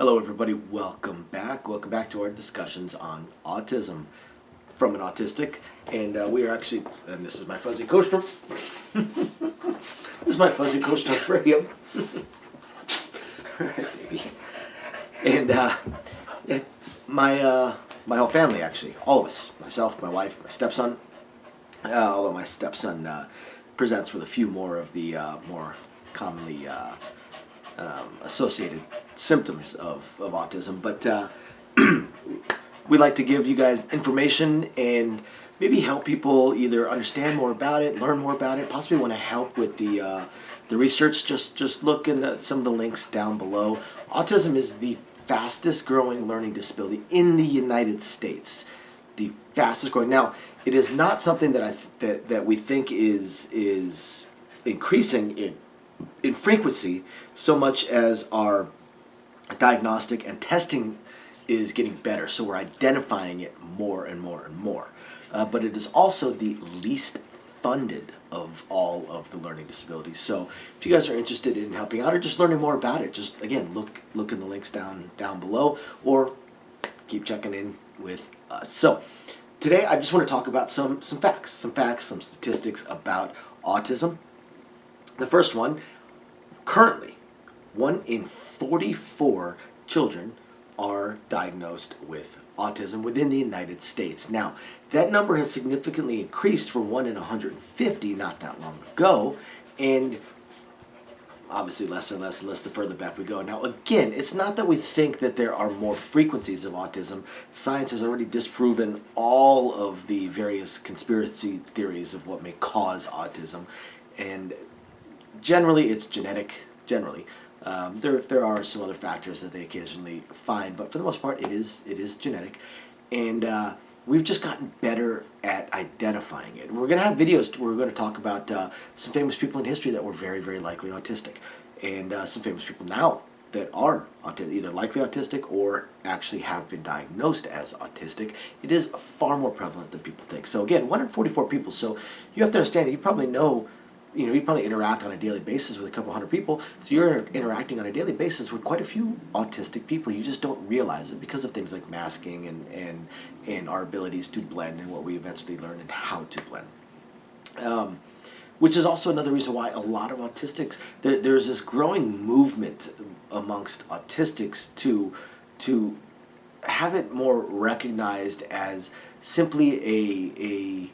Hello everybody, welcome back. Welcome back to our discussions on autism from an autistic. And we are actually, and this is my fuzzy coaster. This is my fuzzy coaster for him. Alright, baby. And my whole family actually, all of us, myself, my wife, my stepson, although my stepson presents with a few more of the more commonly associated symptoms of autism, but we like to give you guys information and maybe help people either understand more about it, learn more about it, possibly want to help with the research. Just look in some of the links down below. Autism is the fastest growing learning disability in the United States. The fastest growing. Now, it is not something that we think is increasing in frequency so much as our diagnostic and testing is getting better, so we're identifying it more and more and more. But it is also the least funded of all of the learning disabilities. So if you guys are interested in helping out or just learning more about it, just again look in the links down below, or keep checking in with us. So today I just want to talk about some facts, some statistics about autism. The first one, currently, 1 in 44 children are diagnosed with autism within the United States. Now, that number has significantly increased from 1 in 150 not that long ago, and obviously less and less the further back we go. Now, again, it's not that we think that there are more frequencies of autism. Science has already disproven all of the various conspiracy theories of what may cause autism, and generally it's genetic. Generally, there are some other factors that they occasionally find, but for the most part, it is genetic, and we've just gotten better at identifying it. We're going to have videos where we're going to talk about some famous people in history that were very, very likely autistic, and some famous people now that are either likely autistic or actually have been diagnosed as autistic. It is far more prevalent than people think. So again, 1 in 44 people. So you have to understand, you probably know. You probably interact on a daily basis with a couple hundred people, so you're interacting on a daily basis with quite a few autistic people. You just don't realize it because of things like masking and our abilities to blend and what we eventually learn and how to blend. Which is also another reason why a lot of autistics, there's this growing movement amongst autistics to have it more recognized as simply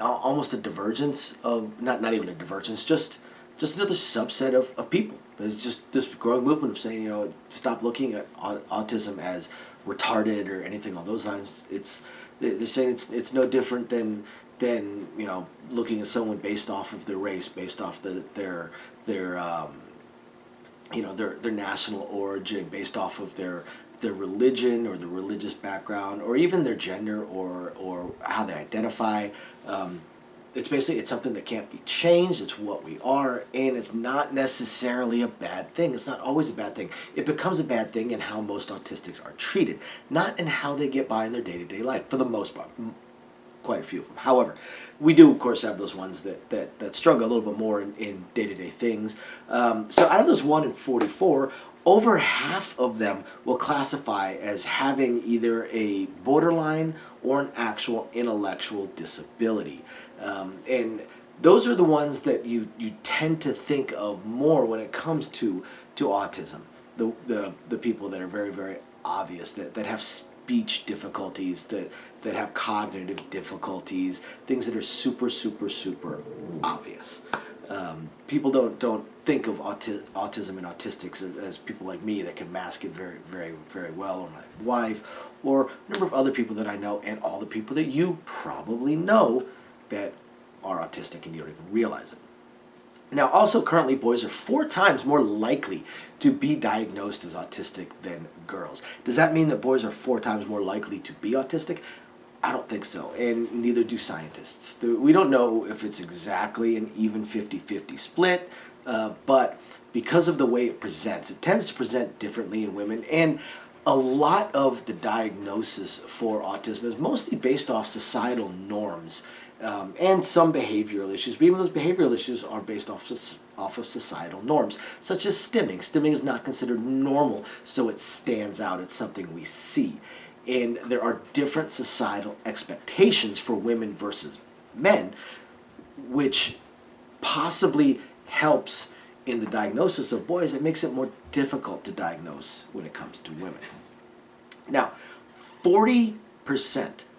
almost a divergence of, not even a divergence, just another subset of people. There's just this growing movement of saying, stop looking at autism as retarded or anything along those lines. They're saying it's no different than looking at someone based off of their race, based off their national origin, based off of their religion or their religious background, or even their gender or how they identify. It's something that can't be changed. It's what we are, and it's not necessarily a bad thing. It's not always a bad thing. It becomes a bad thing in how most autistics are treated, not in how they get by in their day-to-day life, for the most part. Quite a few of them. However, we do, of course, have those ones that struggle a little bit more in day-to-day things. So out of those 1 in 44, over half of them will classify as having either a borderline or an actual intellectual disability. And those are the ones that you tend to think of more when it comes to autism. The people that are very, very obvious, that have speech difficulties, that have cognitive difficulties, things that are super, super, super obvious. People don't think of autism and autistics as people like me that can mask it very, very, very well, or my wife, or a number of other people that I know, and all the people that you probably know that are autistic and you don't even realize it. Now, also currently, boys are 4 times more likely to be diagnosed as autistic than girls. Does that mean that boys are 4 times more likely to be autistic? I don't think so, and neither do scientists. We don't know if it's exactly an even 50-50 split, but because of the way it presents, it tends to present differently in women, and a lot of the diagnosis for autism is mostly based off societal norms and some behavioral issues, but even those behavioral issues are based off off of societal norms, such as stimming. Stimming is not considered normal, so it stands out. It's something we see. And there are different societal expectations for women versus men, which possibly helps in the diagnosis of boys. It makes it more difficult to diagnose when it comes to women. Now, 40%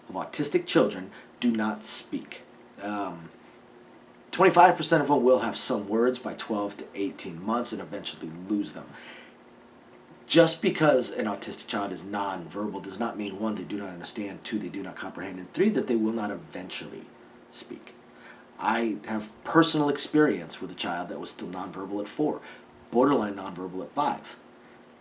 of autistic children do not speak. 25% of them will have some words by 12 to 18 months and eventually lose them. Just because an autistic child is nonverbal does not mean, one, they do not understand, two, they do not comprehend, and three, that they will not eventually speak. I have personal experience with a child that was still nonverbal at 4, borderline nonverbal at 5.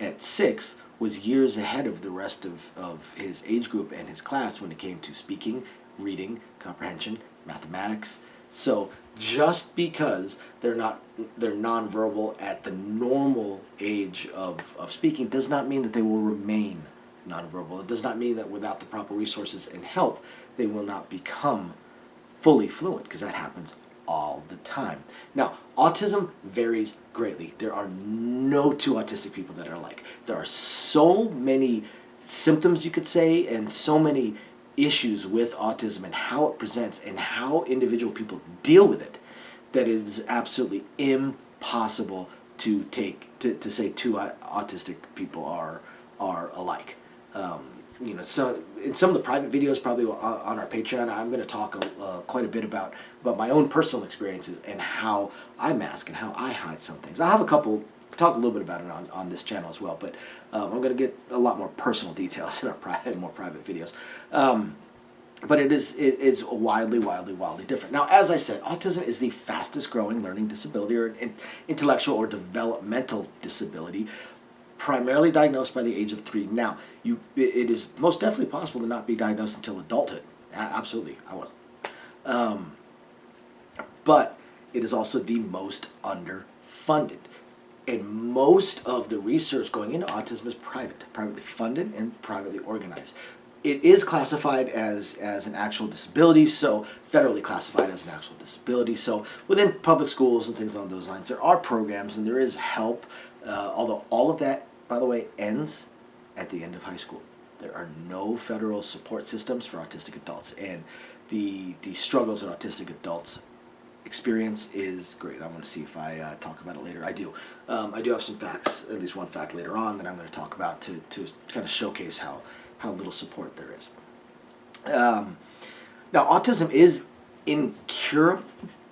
At 6, was years ahead of the rest of his age group and his class when it came to speaking, reading, comprehension, mathematics. So just because they're nonverbal at the normal age of speaking does not mean that they will remain nonverbal. It does not mean that without the proper resources and help, they will not become fully fluent, because that happens all the time. Now, autism varies greatly. There are no two autistic people that are alike. There are so many symptoms, you could say, and so many issues with autism and how it presents and how individual people deal with it, that it is absolutely impossible to say two autistic people are alike. So in some of the private videos, probably on our Patreon, I'm going to talk quite a bit about my own personal experiences and how I mask and how I hide some things. I have talk a little bit about it on this channel as well, but I'm going to get a lot more personal details in our more private videos. But it is wildly different. Now, as I said, autism is the fastest growing learning disability or intellectual or developmental disability, primarily diagnosed by the age of 3. Now, it is most definitely possible to not be diagnosed until adulthood. Absolutely, I wasn't. But it is also the most underfunded. And most of the research going into autism is privately funded and privately organized. It is classified as an actual disability, so federally classified as an actual disability. So within public schools and things along those lines, there are programs and there is help, although all of that, by the way, ends at the end of high school. There are no federal support systems for autistic adults, and the struggles that autistic adults experience is great. I'm going to see if I talk about it later. I do have some facts, at least one fact later on, that I'm going to talk about to kind of showcase how little support there is. Now, autism is incurable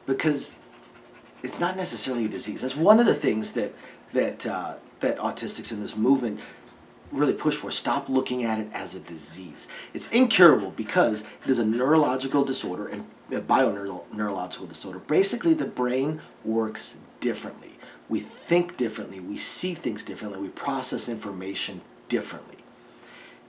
because it's not necessarily a disease. That's one of the things that autistics in this movement really push for. Stop looking at it as a disease. It's incurable because it is a neurological disorder and a bioneurological disorder. Basically, the brain works differently. We think differently. We see things differently. We process information differently.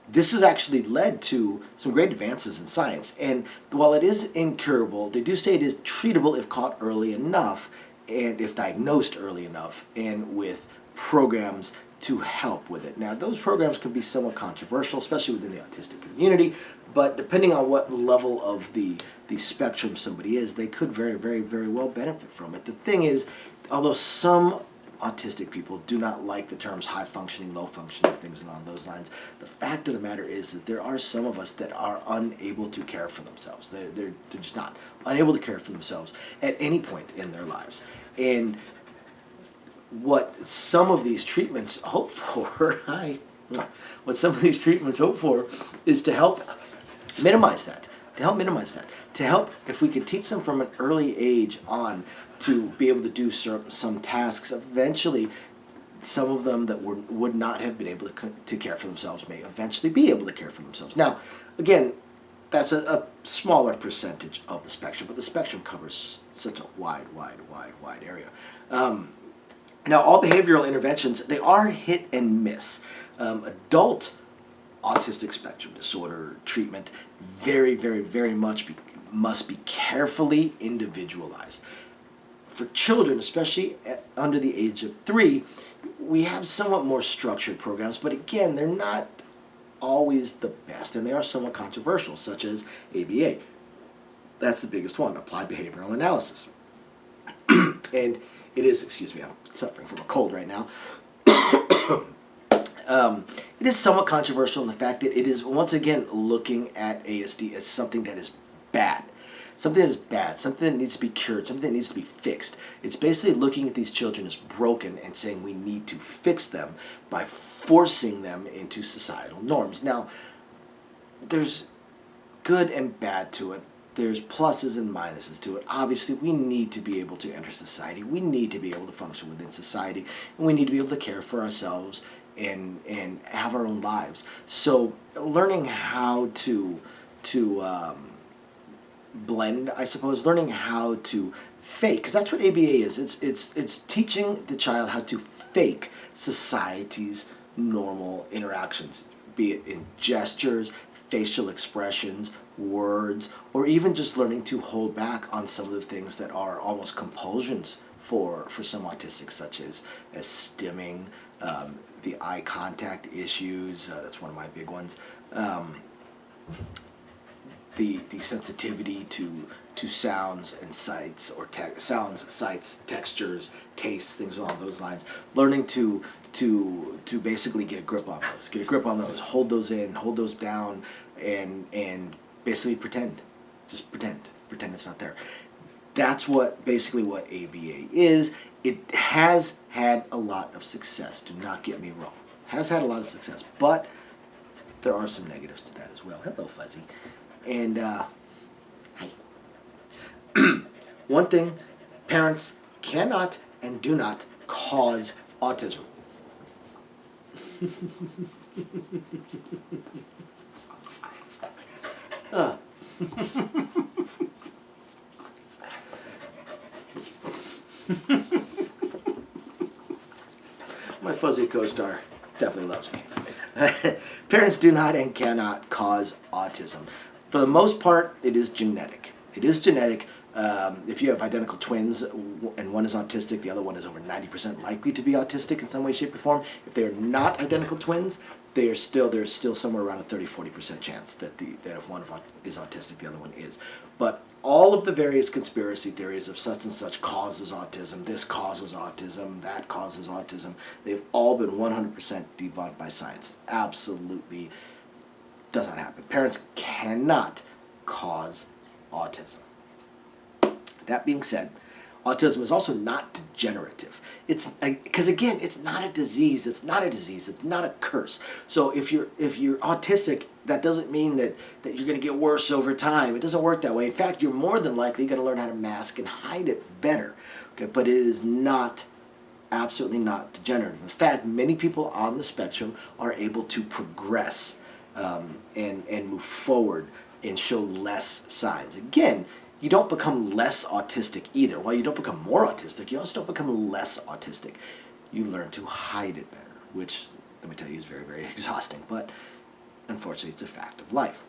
This has actually led to some great advances in science. And while it is incurable, they do say it is treatable if caught early enough and if diagnosed early enough and with programs to help with it. Now, those programs can be somewhat controversial, especially within the autistic community, but depending on what level of the spectrum somebody is, they could very, very, very well benefit from it. The thing is, although some autistic people do not like the terms high functioning, low functioning, things along those lines, the fact of the matter is that there are some of us that are unable to care for themselves. They're just not unable to care for themselves at any point in their lives. And what some of these treatments hope for, is to help minimize that. To help, if we could teach them from an early age on to be able to do some tasks, eventually some of them that would not have been able to care for themselves may eventually be able to care for themselves. Now, again, that's a smaller percentage of the spectrum, but the spectrum covers such a wide area. Now, all behavioral interventions, they are hit and miss. Adult autistic spectrum disorder treatment very, very, very much must be carefully individualized. For children, especially under the age of 3, we have somewhat more structured programs, but again, they're not always the best, and they are somewhat controversial, such as ABA. That's the biggest one, Applied Behavioral Analysis. And it is, excuse me, I'm suffering from a cold right now. It is somewhat controversial in the fact that it is, once again, looking at ASD as something that is bad. Something that is bad, something that needs to be cured, something that needs to be fixed. It's basically looking at these children as broken and saying we need to fix them by forcing them into societal norms. Now, there's good and bad to it. There's pluses and minuses to it. Obviously, we need to be able to enter society. We need to be able to function within society. And we need to be able to care for ourselves and have our own lives. So learning how to blend, I suppose, learning how to fake, because that's what ABA is. It's teaching the child how to fake society's normal interactions, be it in gestures, facial expressions, words, or even just learning to hold back on some of the things that are almost compulsions for some autistics, such as stimming, the eye contact issues. That's one of my big ones. The sensitivity to sounds and sights, or sounds, sights, textures, tastes, things along those lines. Learning to basically get a grip on those, hold those in, hold those down, and basically pretend it's not there. That's basically what ABA is. It has had a lot of success, do not get me wrong. Has had a lot of success, but there are some negatives to that as well. Hello, Fuzzy. And, hi. One thing, parents cannot and do not cause autism. My fuzzy co-star definitely loves me. Parents do not and cannot cause autism. For the most part, it is genetic. It is genetic. If you have identical twins and one is autistic, the other one is over 90% likely to be autistic in some way, shape, or form. If they are not identical twins, there's still somewhere around a 30-40% chance that if one is autistic, the other one is. But all of the various conspiracy theories of such and such causes autism, this causes autism, that causes autism, they've all been 100% debunked by science. Absolutely does not happen. Parents cannot cause autism. That being said, autism is also not degenerative. It's because again, it's not a disease. It's not a curse. So if you're autistic, that doesn't mean that you're going to get worse over time. It doesn't work that way. In fact, you're more than likely going to learn how to mask and hide it better. Okay, but it is not, absolutely not degenerative. In fact, many people on the spectrum are able to progress and move forward and show less signs. Again, you don't become less autistic either. While you don't become more autistic, you also don't become less autistic. You learn to hide it better, which, let me tell you, is very, very exhausting. But unfortunately, it's a fact of life.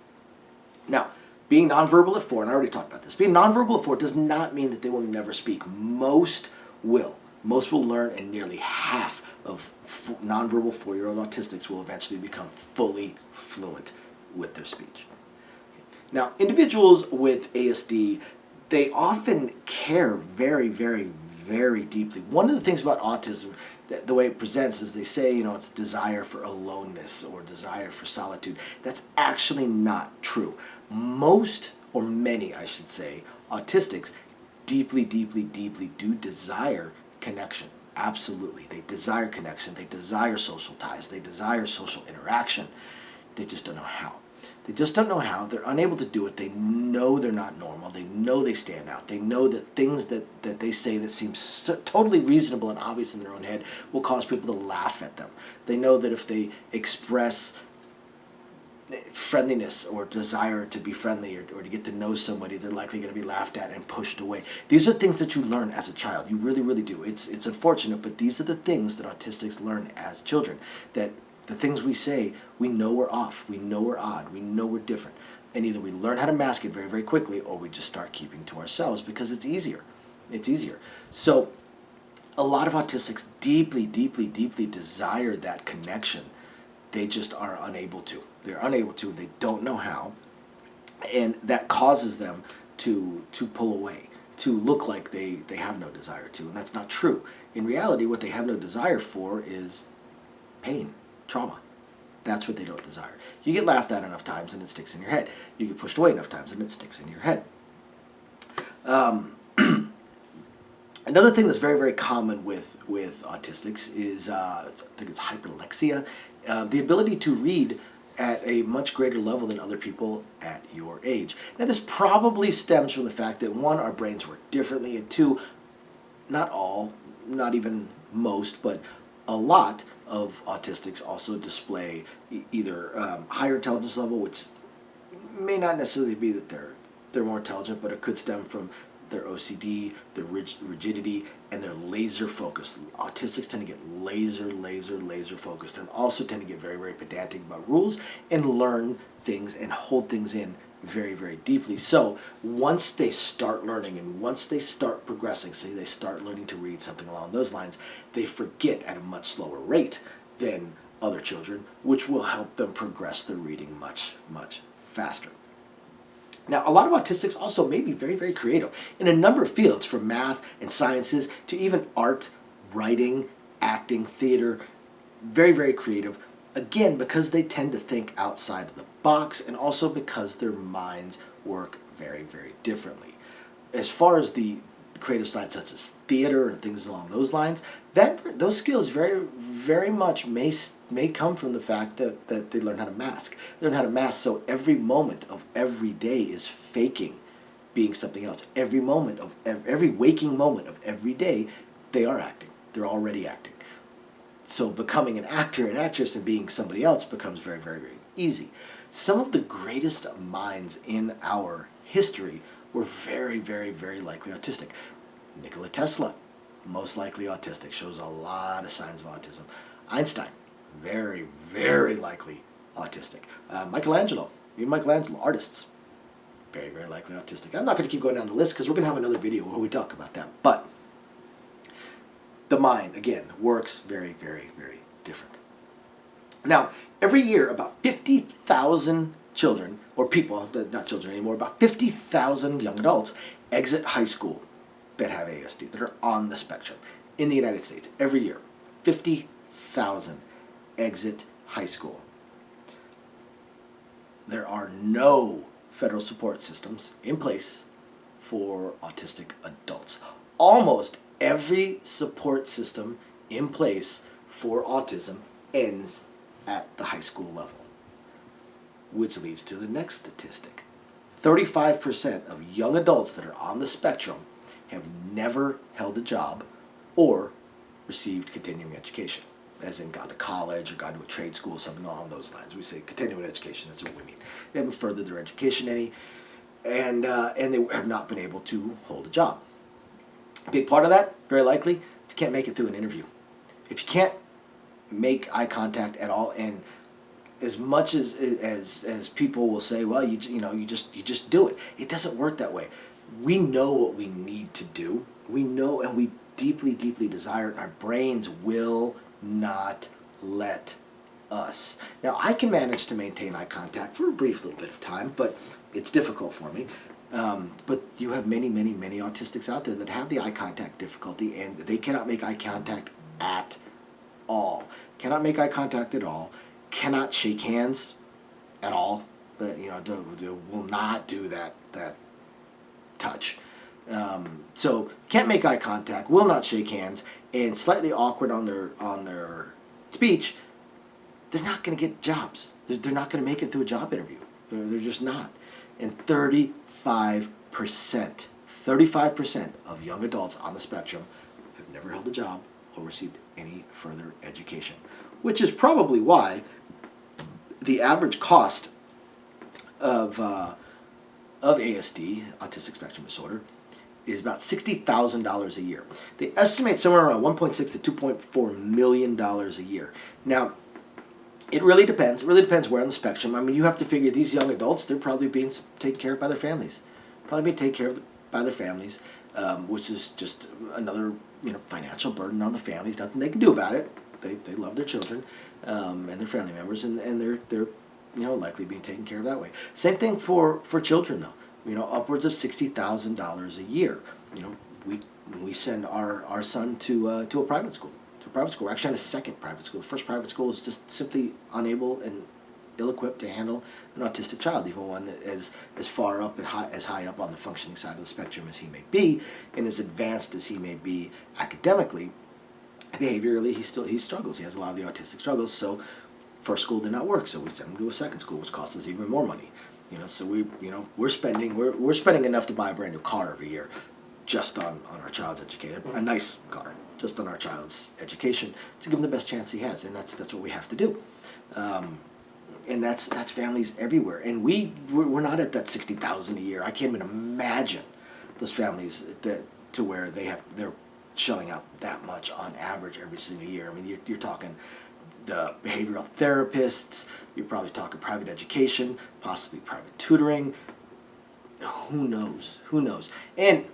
Now, being nonverbal at 4, and I already talked about this, being nonverbal at 4 does not mean that they will never speak. Most will. Most will learn, and nearly half of nonverbal 4-year-old autistics will eventually become fully fluent with their speech. Now, individuals with ASD, they often care very, very, very deeply. One of the things about autism, the way it presents, is they say, it's desire for aloneness or desire for solitude. That's actually not true. Most, or many, I should say, autistics deeply, deeply, deeply do desire connection. Absolutely. They desire connection. They desire social ties. They desire social interaction. They just don't know how. They just don't know how. They're unable to do it. They know they're not normal. They know they stand out. They know that things that they say that seem totally reasonable and obvious in their own head will cause people to laugh at them. They know that if they express friendliness or desire to be friendly or to get to know somebody, they're likely going to be laughed at and pushed away. These are things that you learn as a child. You really, really do. It's unfortunate, but these are the things that autistics learn as children. That the things we say, we know we're off, we know we're odd, we know we're different. And either we learn how to mask it very, very quickly, or we just start keeping to ourselves because it's easier. It's easier. So a lot of autistics deeply, deeply, deeply desire that connection. They just are unable to. They're unable to. They don't know how. And that causes them to pull away. to look like they have no desire to, and that's not true. In reality, what they have no desire for is pain, trauma. That's what they don't desire. You get laughed at enough times and it sticks in your head. You get pushed away enough times and it sticks in your head. Another thing that's very, very common with autistics is, I think it's hyperlexia, the ability to read at a much greater level than other people at your age. Now, this probably stems from the fact that, one, our brains work differently, and two, not all, not even most, but a lot of autistics also display either higher intelligence level, which may not necessarily be that they're more intelligent, but it could stem from their OCD, their rigidity, and their laser focus. Autistics tend to get laser focused, and also tend to get very, very pedantic about rules and learn things and hold things in very, very deeply. So once they start learning and once they start progressing, say they start learning to read, something along those lines, they forget at a much slower rate than other children, which will help them progress their reading much, much faster. Now, a lot of autistics also may be very, very creative in a number of fields, from math and sciences to even art, writing, acting, theater. Very, very creative. Again, because they tend to think outside of the box, and also because their minds work very, very differently. As far as the creative side, such as theater and things along those lines, those skills very, very much may come from the fact that they learn how to mask. They learn how to mask, so every moment of every day is faking being something else. Every moment of every waking moment of every day, they are acting. They're already acting. So becoming an actor, an actress, and being somebody else becomes very, very, very easy. Some of the greatest minds in our history were very, very, very likely autistic. Nikola Tesla, most likely autistic, shows a lot of signs of autism. Einstein, very, very likely autistic. Michelangelo, artists, very, very likely autistic. I'm not going to keep going down the list because we're going to have another video where we talk about that. But the mind, again, works very, very, very different. Now, every year, about 50,000 children, or people, not children anymore, about 50,000 young adults exit high school that have ASD, that are on the spectrum in the United States. Every year, 50,000 exit high school. There are no federal support systems in place for autistic adults. Almost every support system in place for autism ends at the high school level, which leads to the next statistic. 35% of young adults that are on the spectrum have never held a job or received continuing education, as in gone to college or gone to a trade school, something along those lines. We say continuing education, that's what we mean. They haven't furthered their education any, and they have not been able to hold a job. A big part of that, very likely, if you can't make it through an interview. If you can't make eye contact at all, and as much as people will say, well, you just do it. It doesn't work that way. We know what we need to do. We know, and we deeply, deeply desire it, and our brains will not let us. Now, I can manage to maintain eye contact for a brief little bit of time, but it's difficult for me. But you have many, many, many autistics out there that have the eye contact difficulty, and they cannot make eye contact at all. Cannot make eye contact at all. Cannot shake hands at all. But will not do that touch. So can't make eye contact. Will not shake hands. And slightly awkward on their speech. They're not going to get jobs. They're not going to make it through a job interview. They're just not. And 35% of young adults on the spectrum have never held a job or received any further education, which is probably why the average cost of ASD, autistic spectrum disorder, is about $60,000 a year. They estimate somewhere around $1.6 to $2.4 million a year. Now, it really depends. It really depends where on the spectrum. I mean, you have to figure these young adults, they're probably being taken care of by their families. Probably being taken care of by their families, which is just another financial burden on the families. Nothing they can do about it. They love their children and their family members, and they're likely being taken care of that way. Same thing for children, though. upwards of $60,000 a year. We send our son to a private school. We're actually on a second private school. The first private school is just simply unable and ill-equipped to handle an autistic child, even one that is as far up and as high up on the functioning side of the spectrum as he may be, and as advanced as he may be academically. Behaviorally, he struggles. He has a lot of the autistic struggles. So, first school did not work. So we sent him to a second school, which costs us even more money. So we're spending enough to buy a brand new car every year, just on our child's education. A nice car, just on our child's education, to give him the best chance he has, and that's what we have to do. And that's families everywhere. And we're not at that $60,000 a year. I can't even imagine those families to where they're shelling out that much on average every single year. I mean, you're talking the behavioral therapists, you're probably talking private education, possibly private tutoring. Who knows? And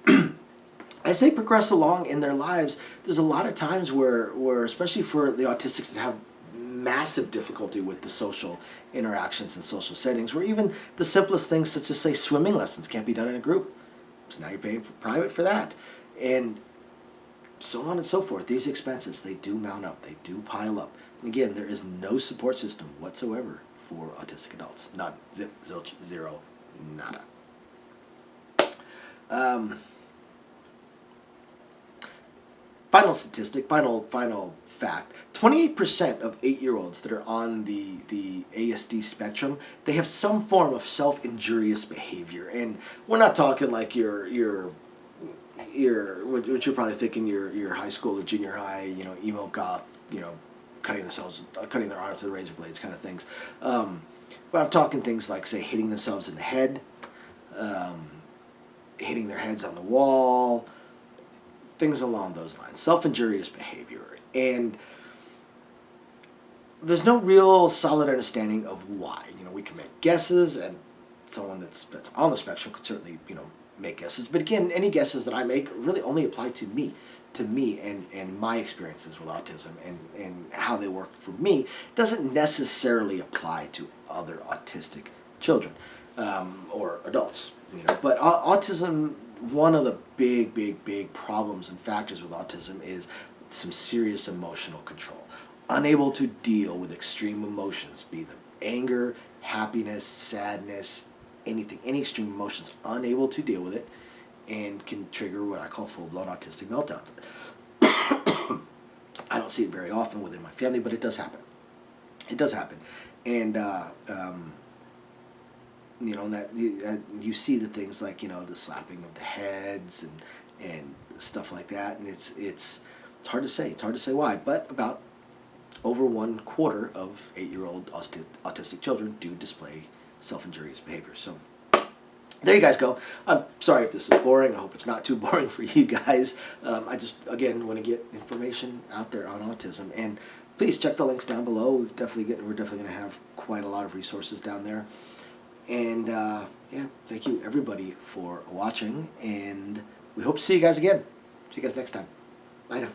as they progress along in their lives, there's a lot of times where especially for the autistics that have massive difficulty with the social interactions and social settings, where even the simplest things such as, say, swimming lessons can't be done in a group. So now you're paying for private for that. And so on and so forth. These expenses, they do mount up. They do pile up. And again, there is no support system whatsoever for autistic adults. None. Zip, zilch, zero, nada. Final statistic, final fact, 28% of 8-year-olds that are on the ASD spectrum, they have some form of self-injurious behavior. And we're not talking like what you're probably thinking, your high school or junior high, emo goth, cutting their arms with razor blades kind of things. But I'm talking things like, say, hitting themselves in the head, hitting their heads on the wall, things along those lines. Self-injurious behavior. And there's no real solid understanding of why. We can make guesses, and someone that's on the spectrum could certainly, make guesses. But again, any guesses that I make really only apply to me and my experiences with autism and how they work for me. Doesn't necessarily apply to other autistic children or adults. But autism, one of the big problems and factors with autism is some serious emotional control. Unable to deal with extreme emotions, be them anger, happiness, sadness, anything, any extreme emotions, unable to deal with it, and can trigger what I call full-blown autistic meltdowns. I don't see it very often within my family, but it does happen. And you see the things like the slapping of the heads and stuff like that, and it's hard to say. It's hard to say why, but about over 1/4 of 8-year-old autistic children do display self-injurious behavior. So there you guys go. I'm sorry if this is boring. I hope it's not too boring for you guys. I just, again, want to get information out there on autism. And please check the links down below. We're definitely going to have quite a lot of resources down there. And yeah, thank you everybody for watching. And we hope to see you guys again. See you guys next time. Bye now.